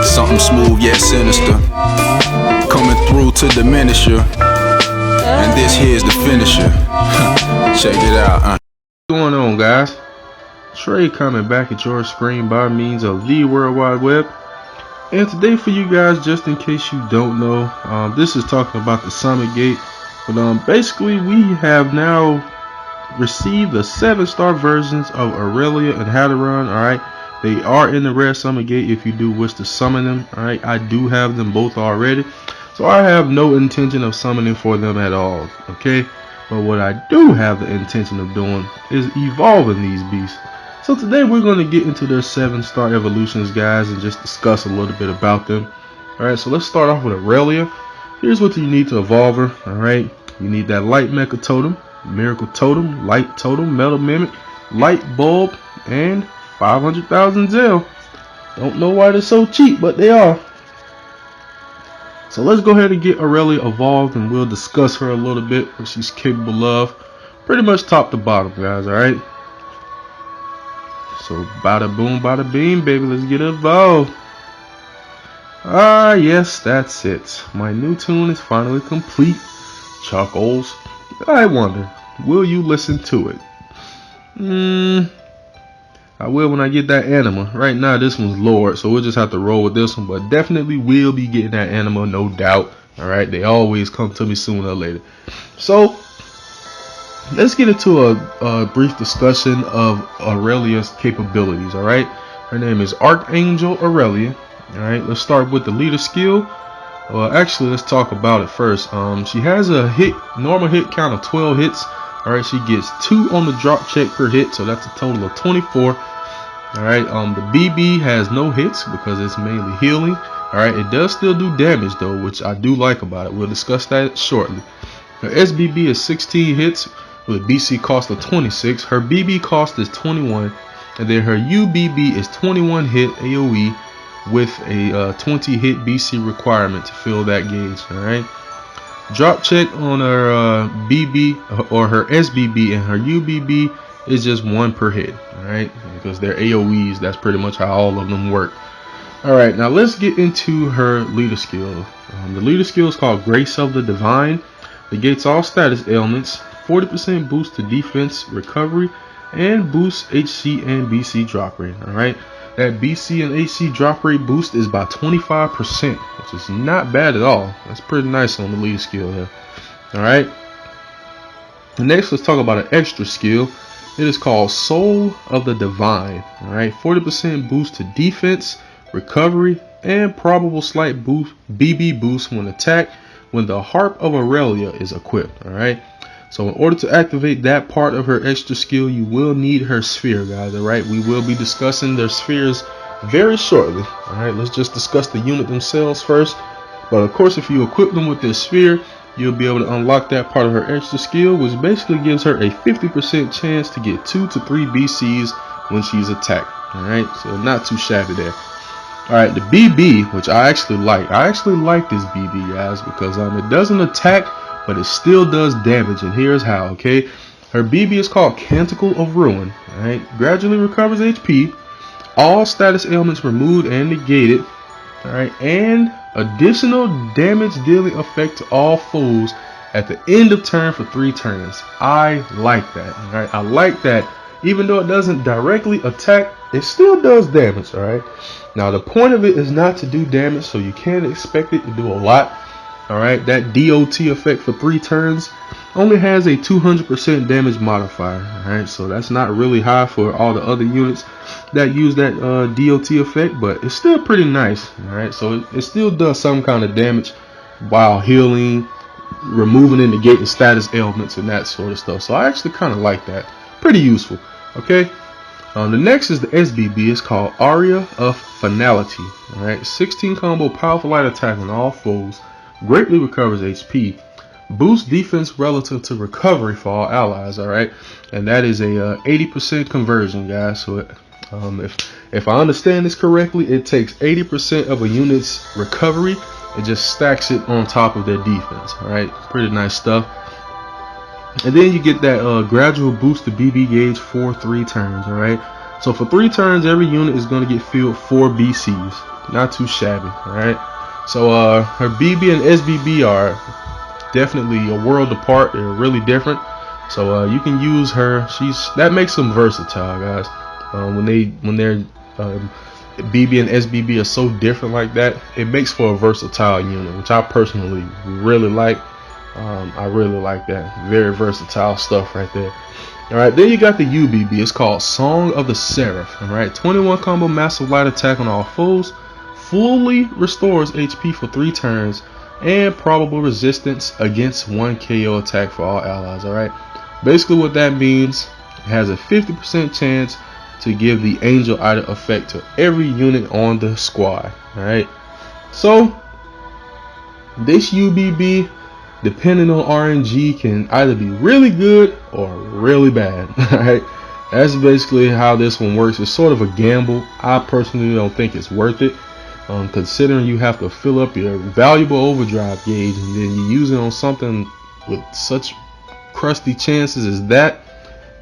Something smooth yet sinister, coming through to diminish you. And this here's the finisher. Check it out. What's going on, guys? Trey coming back at your screen by means of the World Wide Web. And today for you guys, just in case you don't know, this is talking about the Summit Gate. But basically we have now received the 7-star versions of Aurelia and Hadaron. Alright, they are in the rare Summit Gate if you do wish to summon them. Alright, I do have them both already, so I have no intention of summoning for them at all. Okay, but what I do have the intention of doing is evolving these beasts. So today we're going to get into their 7-star evolutions, guys, and just discuss a little bit about them. Alright, so let's start off with Aurelia. Here's what you need to evolve her. Alright, you need that light mecha totem, miracle totem, light totem, metal mimic, light bulb, and 500,000 Zell. Don't know why they're so cheap, but they are. So let's go ahead and get Aurelia evolved, and we'll discuss her a little bit, what she's capable of, pretty much top to bottom, guys. Alright, so bada boom bada beam, baby, let's get evolved. Yes, that's it. My new tune is finally complete. Chuckles. I wonder, will you listen to it? I will when I get that anima. Right now this one's Lord, so we'll just have to roll with this one, but definitely will be getting that anima, no doubt. Alright, they always come to me sooner or later. So let's get into a brief discussion of Aurelia's capabilities. Alright, her name is Archangel Aurelia. Alright, let's start with the leader skill. Well, actually, let's talk about it first. She has a normal hit count of 12 hits. Alright, she gets 2 on the drop check per hit, so that's a total of 24. Alright, the BB has no hits because it's mainly healing. Alright, it does still do damage though, which I do like about it. We'll discuss that shortly. Her SBB is 16 hits with a BC cost of 26. Her BB cost is 21, and then her UBB is 21 hit AoE with a 20 hit BC requirement to fill that gauge. Alright, drop check on her BB or her SBB and her UBB is just 1 per hit. Alright, because they're AoEs, that's pretty much how all of them work. Alright, now let's get into her leader skill. The leader skill is called Grace of the Divine. Negates all status ailments, 40% boost to defense, recovery, and boosts HC and BC drop rate. Alright, that BC and HC drop rate boost is by 25%, which is not bad at all. That's pretty nice on the leader skill there. Alright, next let's talk about an extra skill. It is called Soul of the Divine. Alright, 40% boost to defense, recovery, and probable slight boost BB boost when attacked when the Harp of Aurelia is equipped. Alright, so in order to activate that part of her extra skill, you will need her sphere, guys. Alright, we will be discussing their spheres very shortly. Alright, let's just discuss the unit themselves first. But of course, if you equip them with this sphere, you'll be able to unlock that part of her extra skill, which basically gives her a 50% chance to get 2 to 3 BCs when she's attacked. Alright, so not too shabby there. Alright, the BB, which I actually like. I actually like this BB, guys, because it doesn't attack, but it still does damage, and here's how. Okay, her BB is called Canticle of Ruin. Alright, gradually recovers HP, all status ailments removed and negated. Alright, and additional damage dealing effect to all foes at the end of turn for 3 turns. I like that. Alright, I like that. Even though it doesn't directly attack, it still does damage. Alright, now the point of it is not to do damage, so you can't expect it to do a lot. Alright, that DOT effect for 3 turns only has a 200% damage modifier. Alright, so that's not really high for all the other units that use that DOT effect, but it's still pretty nice. Alright, so it still does some kind of damage while healing, removing and negating status ailments and that sort of stuff. So I actually kind of like that. Pretty useful. Okay, the next is the SBB. It's called Aria of Finality. Alright, 16 combo powerful light attack on all foes. Greatly recovers HP. Boosts defense relative to recovery for all allies. Alright, and that is a 80% conversion, guys. So if I understand this correctly, it takes 80% of a unit's recovery. It just stacks it on top of their defense. Alright, pretty nice stuff. And then you get that gradual boost to BB gauge for 3 turns. All right. So for 3 turns, every unit is going to get filled 4 BCs. Not too shabby. All right. So her BB and SBB are definitely a world apart. They're really different. So you can use her. That makes them versatile, guys. When their BB and SBB are so different like that, it makes for a versatile unit, which I personally really like. I really like that. Very versatile stuff right there. Alright, then you got the UBB. It's called Song of the Seraph. Alright, 21 combo massive light attack on all foes. Fully restores HP for 3 turns. And probable resistance against 1 KO attack for all allies. Alright, basically what that means, it has a 50% chance to give the Angel Idol effect to every unit on the squad. Alright, so this UBB, depending on RNG, can either be really good or really bad. Alright, that's basically how this one works. It's sort of a gamble. I personally don't think it's worth it, considering you have to fill up your valuable overdrive gauge and then you use it on something with such crusty chances as that.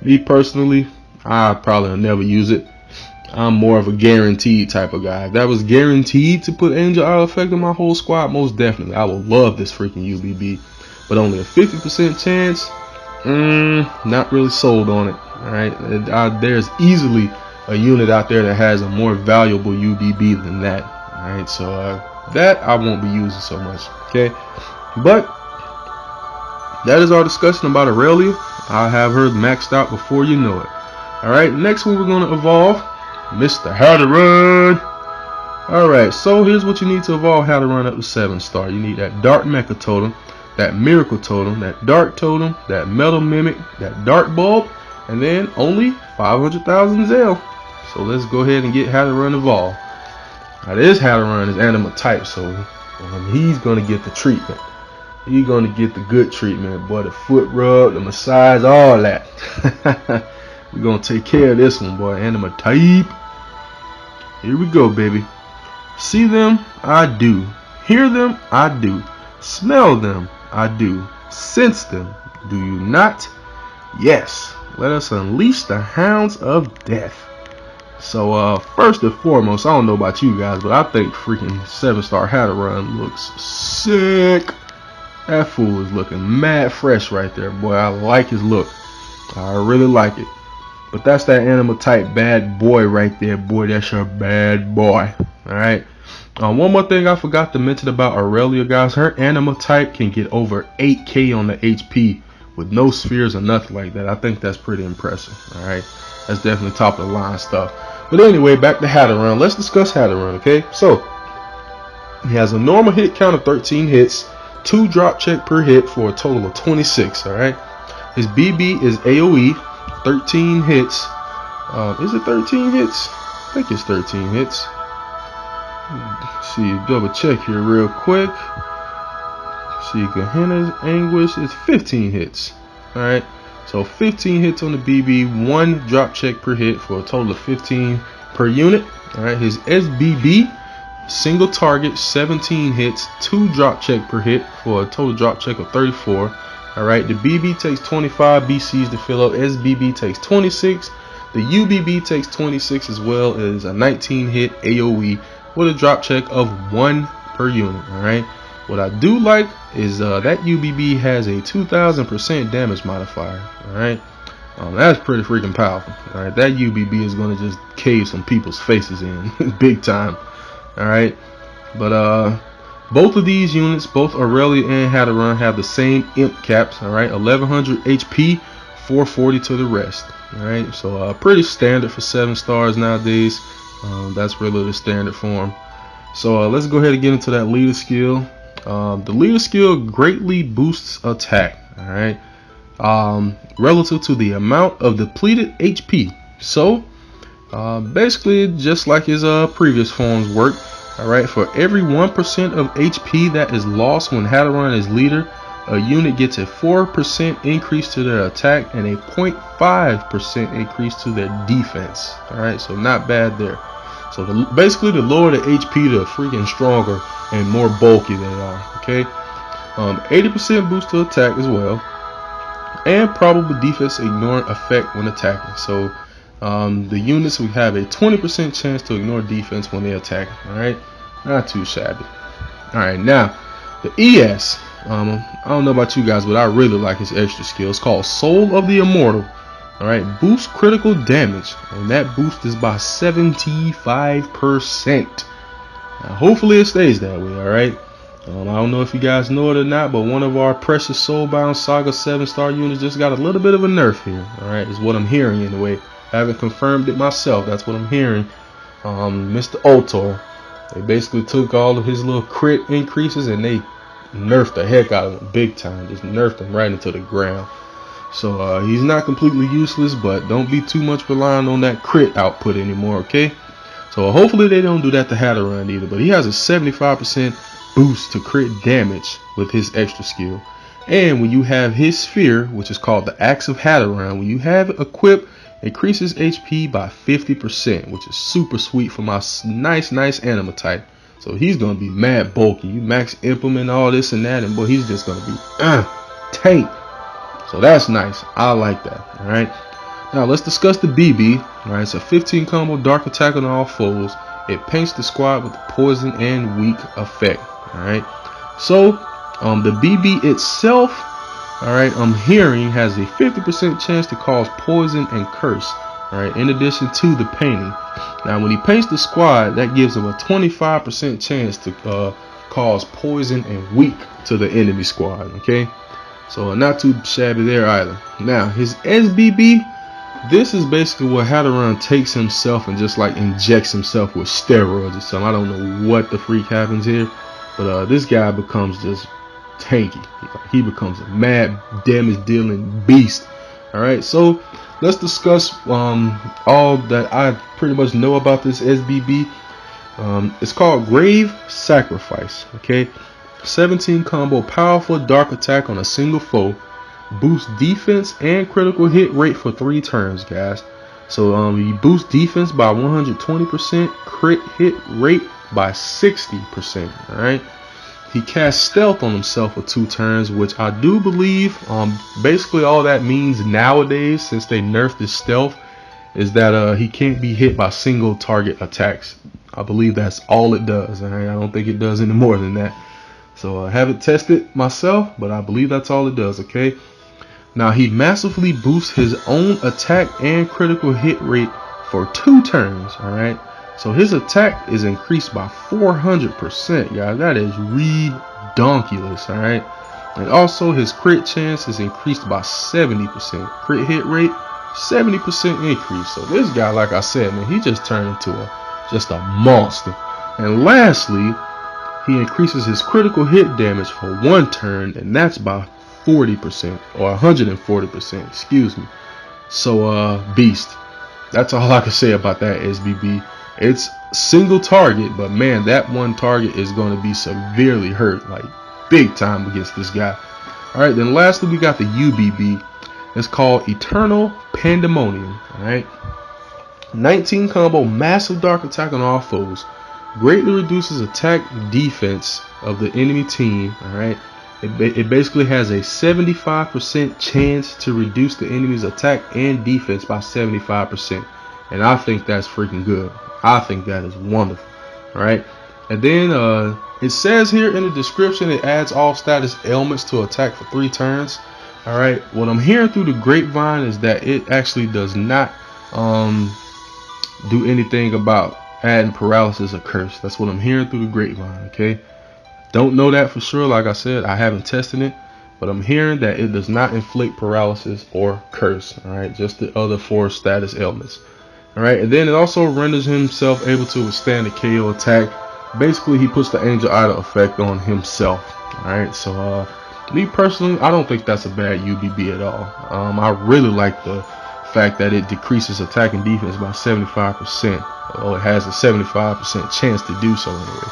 Me personally, I probably will never use it. I'm more of a guaranteed type of guy. If that was guaranteed to put Angel Idol effect on my whole squad, most definitely I would love this freaking UBB. But only a 50% chance, not really sold on it. Alright, there's easily a unit out there that has a more valuable UBB than that. Alright, so that I won't be using so much. Okay, but that is our discussion about Aurelia. I'll have her maxed out before you know it. Alright, next one we're going to evolve Mr. Hadaron. Alright, so here's what you need to evolve Hadaron up to 7-star. You need that Dark Mecha Totem, that Miracle Totem, that Dark Totem, that Metal Mimic, that Dark Bulb, and then only 500,000 Zell. So let's go ahead and get Hadaron evolved. Now this Hadaron is Anima type, so he's going to get the treatment. He's going to get the good treatment, boy. The foot rub, the massage, all that. We're going to take care of this one, boy. Anima type. Here we go, baby. See them? I do. Hear them? I do. Smell them? I do. Sense them? Do you not? Yes. Let us unleash the hounds of death. So, first and foremost, I don't know about you guys, but I think freaking 7-star Hadaron looks sick. That fool is looking mad fresh right there, boy. I like his look. I really like it. But that's that Anima type bad boy right there, boy. That's your bad boy. Alright. One more thing I forgot to mention about Aurelia, guys. Her Anima type can get over 8k on the HP with no spheres or nothing like that. I think that's pretty impressive. Alright. That's definitely top of the line stuff. But anyway, back to Hadaron. Let's discuss Hadaron, okay? So, he has a normal hit count of 13 hits. 2 drop check per hit for a total of 26. Alright, his BB is AoE, 13 hits. Is it 13 hits? I think it's 13 hits. Let's see, double check here real quick. See, Gehenna's Anguish is 15 hits. Alright, so 15 hits on the BB, 1 drop check per hit for a total of 15 per unit. Alright, his SBB, single target, 17 hits, 2 drop check per hit for a total drop check of 34. Alright, the BB takes 25 BCs to fill up. SBB takes 26. The UBB takes 26 as well as a 19 hit AoE with a drop check of 1 per unit. Alright, what I do like is that UBB has a 2000% damage modifier. Alright, that's pretty freaking powerful. Alright, that UBB is going to just cave some people's faces in big time. Alright, but both of these units, both Aurelia and Hadaron, have the same imp caps. Alright, 1100 HP, 440 to the rest. Alright, so pretty standard for 7 stars nowadays. That's really the standard for them. So let's go ahead and get into that leader skill. The leader skill greatly boosts attack. Alright, relative to the amount of depleted HP. So basically just like his previous forms work. Alright, for every 1% of HP that is lost when Hadaron is leader, a unit gets a 4% increase to their attack and a 0.5% increase to their defense. Alright, so not bad there. So basically the lower the HP, the freaking stronger and more bulky they are. Okay, 80% boost to attack as well. and probable defense ignoring effect when attacking. So the units, we have a 20% chance to ignore defense when they attack. Alright, not too shabby. Alright, now the ES, I don't know about you guys, but I really like his extra skill. It's called Soul of the Immortal. Alright, boost critical damage, and that boost is by 75%. Now, hopefully it stays that way. Alright, I don't know if you guys know it or not, but one of our precious Soulbound Saga 7-star units just got a little bit of a nerf here. Alright, is what I'm hearing anyway. I haven't confirmed it myself, that's what I'm hearing. Mr. Otor, they basically took all of his little crit increases and they nerfed the heck out of him big time. Just nerfed him right into the ground. So he's not completely useless, but don't be too much relying on that crit output anymore, okay? So hopefully they don't do that to Hadaron either, but he has a 75% boost to crit damage with his extra skill. And when you have his sphere, which is called the Axe of Hadaron, when you have it equipped, increases HP by 50%, which is super sweet for my nice anima type. So he's gonna be mad bulky. You max implement all this and that, and boy, he's just gonna be tank. So that's nice. I like that. All right. Now let's discuss the BB. All right, it's a 15 combo dark attack on all foes. It paints the squad with poison and weak effect. All right. So the BB itself, all right, I'm hearing has a 50% chance to cause poison and curse. All right, in addition to the painting. Now when he paints the squad, that gives him a 25% chance to cause poison and weak to the enemy squad. Okay, so not too shabby there either. Now his SBB, this is basically where Hadaron takes himself and just like injects himself with steroids or something. I don't know what the freak happens here, but this guy becomes just tanky. He becomes a mad damage dealing beast. All right, so let's discuss all that I pretty much know about this SBB. It's called Grave Sacrifice. Okay, 17 combo powerful dark attack on a single foe. Boost defense and critical hit rate for 3 turns, guys. So you boost defense by 120%, crit hit rate by 60%. All right. He casts stealth on himself for 2 turns, which I do believe basically all that means nowadays, since they nerfed his stealth, is that he can't be hit by single target attacks. I believe that's all it does. All right? I don't think it does any more than that. So I haven't tested myself, but I believe that's all it does. Okay. Now he massively boosts his own attack and critical hit rate for 2 turns. All right. So his attack is increased by 400%, guys. That is redonkulous. All right. And also his crit chance is increased by 70%. Crit hit rate 70% increase. So this guy, like I said, man, he just turned into just a monster. And lastly, he increases his critical hit damage for 1 turn, and that's by 40% or 140%, excuse me. So beast. That's all I can say about that SBB. It's single target, but man, that one target is going to be severely hurt, like big time against this guy. All right, then lastly we got the UBB. It's called Eternal Pandemonium. All right, 19 combo massive dark attack on all foes. Greatly reduces attack defense of the enemy team. All right, it basically has a 75% chance to reduce the enemy's attack and defense by 75%, and I think that's freaking good. I think that is wonderful. All right, and then it says here in the description it adds all status ailments to attack for 3 turns. All right, what I'm hearing through the grapevine is that it actually does not do anything about adding paralysis or curse. That's what I'm hearing through the grapevine. Okay, don't know that for sure. Like I said, I haven't tested it, but I'm hearing that it does not inflict paralysis or curse. All right, just the other 4 status ailments. All right, and then it also renders himself able to withstand a KO attack. Basically, he puts the Angel Idol effect on himself. All right, so me personally, I don't think that's a bad UBB at all. I really like the fact that it decreases attack and defense by 75%. Well, it has a 75% chance to do so anyway.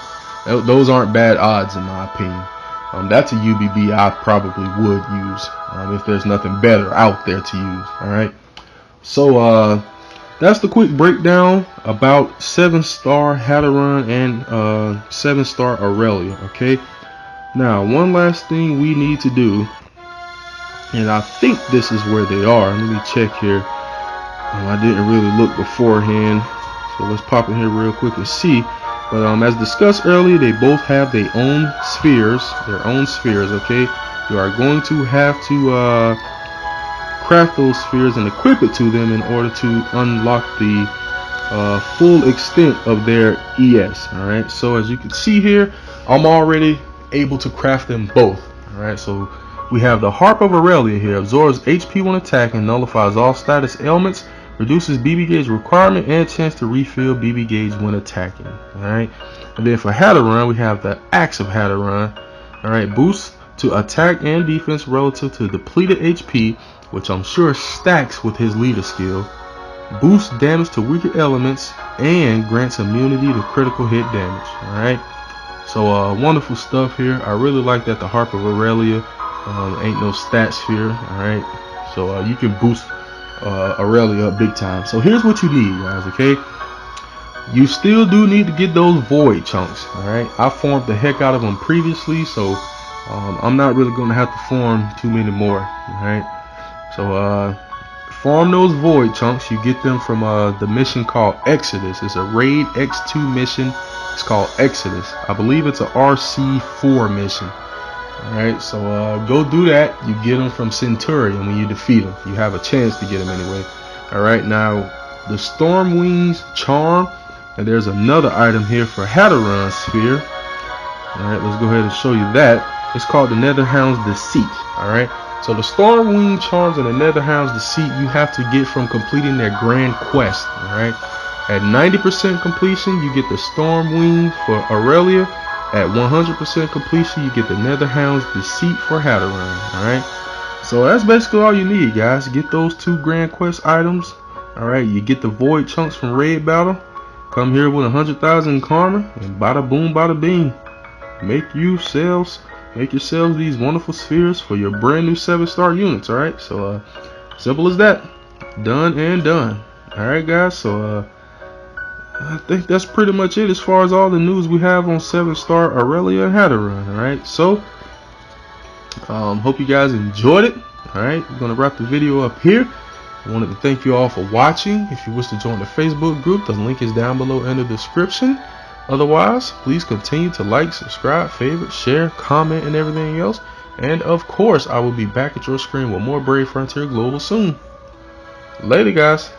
Those aren't bad odds in my opinion. That's a UBB I probably would use if there's nothing better out there to use. All right, so that's the quick breakdown about 7-star Hadaron and 7-star Aurelia. Okay, now one last thing we need to do and I think this is where they are. Let me check here. I didn't really look beforehand, so let's pop in here real quick and see. But as discussed earlier, they both have their own spheres. Okay, you are going to have to craft those spheres and equip it to them in order to unlock the full extent of their ES. Alright, so as you can see here, I'm already able to craft them both. Alright, so we have the Harp of Aurelia here, absorbs HP when attacking, nullifies all status ailments, reduces BB gauge requirement, and chance to refill BB gauge when attacking. Alright, and then for Hadaron, we have the Axe of Hadaron. Alright, boosts to attack and defense relative to depleted HP, which I'm sure stacks with his leader skill. Boosts damage to weaker elements and grants immunity to critical hit damage. Alright, so wonderful stuff here. I really like that the Harp of Aurelia ain't no stats here. Alright, so you can boost Aurelia up big time. So here's what you need, guys. Okay, you still do need to get those void chunks. Alright, I formed the heck out of them previously, so I'm not really going to have to form too many more. Alright, so farm those void chunks. You get them from the mission called Exodus. It's a raid X2 mission. It's called Exodus. I believe it's a RC4 mission. Alright, so go do that. You get them from Centurion when you defeat them. You have a chance to get them anyway. Alright, now the Storm Wings Charm, and there's another item here for Hadaron Sphere. Alright, let's go ahead and show you that. It's called the Netherhound's Deceit. Alright, so the Storm Wing Charms and the Netherhound's Deceit you have to get from completing their Grand Quest. Alright, at 90% completion you get the Storm Wing for Aurelia. At 100% completion you get the Netherhound's Deceit for Hadaron. Alright, so that's basically all you need, guys. Get those 2 Grand Quest items. Alright, you get the void chunks from Raid Battle. Come here with 100,000 karma, and bada boom bada bing. Make yourselves these wonderful spheres for your brand new 7-star units. Alright, so simple as that. Done and done. Alright, guys, so I think that's pretty much it as far as all the news we have on 7-star Aurelia and Hadaron. Alright, so hope you guys enjoyed it. Alright, we're gonna wrap the video up here. I wanted to thank you all for watching. If you wish to join the Facebook group, the link is down below in the description. Otherwise, please continue to like, subscribe, favorite, share, comment, and everything else. And of course, I will be back at your screen with more Brave Frontier Global soon. Later, guys.